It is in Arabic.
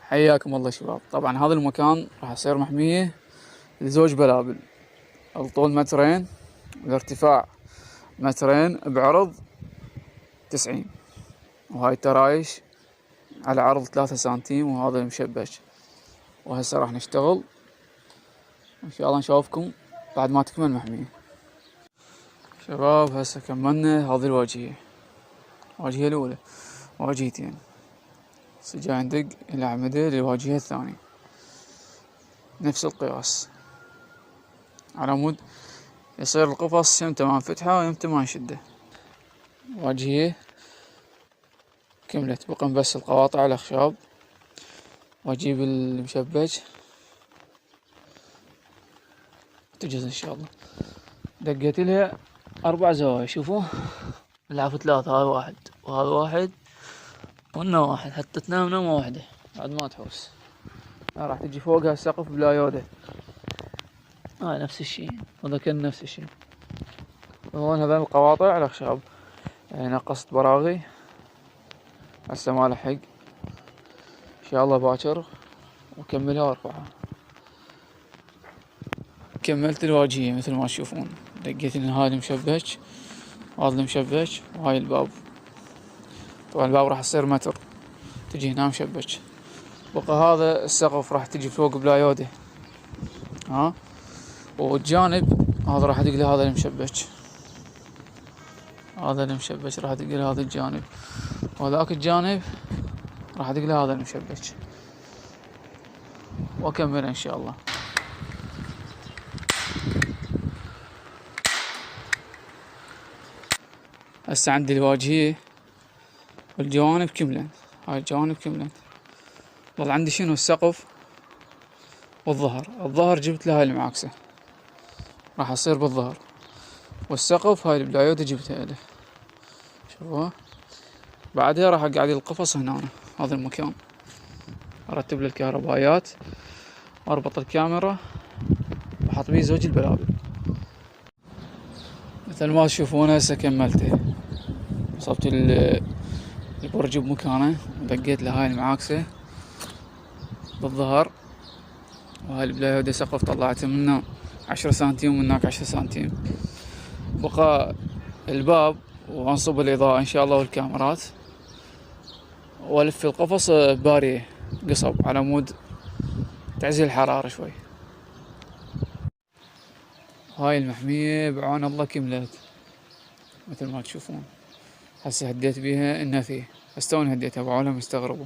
حياكم الله شباب. طبعا هذا المكان راح يصير محمية لزوج بلابل، الطول مترين، الارتفاع مترين، بعرض 90، وهاي الترايش على عرض 3 سنتيم، وهذا المشبك. وهسه راح نشتغل ان شاء الله، نشوفكم بعد ما تكمل محمية. شباب هسه كملنا هذه الواجهة الأولى، واجهتين جاي ندق الأعمدة للواجهة الثانية نفس القياس، على مود يصير القفص يمتى ما نفتحه ويمتى ما نشده. واجهة كملت، بقى بس القواطع الأخشاب، واجيب المشبك تجهز ان شاء الله. دقيت لها 4 زوايا، شوفوا لعب 3، هاي 1 وهذا 1 وهنا 1، حتى تنام نومة واحدة بعد ما تحوس. راح تجي فوقها السقف بلا يودة، هاي نفس الشي، هذا كان نفس الشي. وهون هذول القواطع الأخشاب نقصت براغي، هسه ما لحق، ان شاء الله باكر واكملها وارفعها. كملت الواجهة مثل ما تشوفون، دقيت ان هاي المشبك وهذا المشبك وهاي الباب. طبعا الباب راح يصير متر، تجي هنا مشبك. بقى هذا السقف راح تجي فوق بلا يودة، والجانب هذا راح ادق له هذا المشبك، راح ادق له هذا الجانب، وذاك الجانب راح ادق له هذا المشبك، واكمل ان شاء الله. هسه عندي الواجهة والجوانب كملن، هاي الجوانب كملن. ظل عندي شنو السقف والظهر جبت له هاي المعاكسة، راح اصير بالظهر، والسقف هاي البلايودة جبتها له، شوفوها. بعدها راح اقعد القفص هنا، هذا المكان ارتب له الكهربائيات واربط الكاميرا واحط بيه زوج البلابل مثل ما تشوفون. هسه كملته، وصلت البرج بمكانه، ودقيت له هاي المعاكسة بالظهر، وهاي البلايودة سقف طلعته منه 10 سنتيم ومن هناك 10 سنتيم. بقى الباب وانصب الإضاءة ان شاء الله والكاميرات، والف القفص بارية قصب على مود تعزل الحرارة شوي. هاي المحمية بعون الله كملت مثل ما تشوفون. هسه هديت بيها النفي، هسه توني هديتها، بعونها مستغربوا.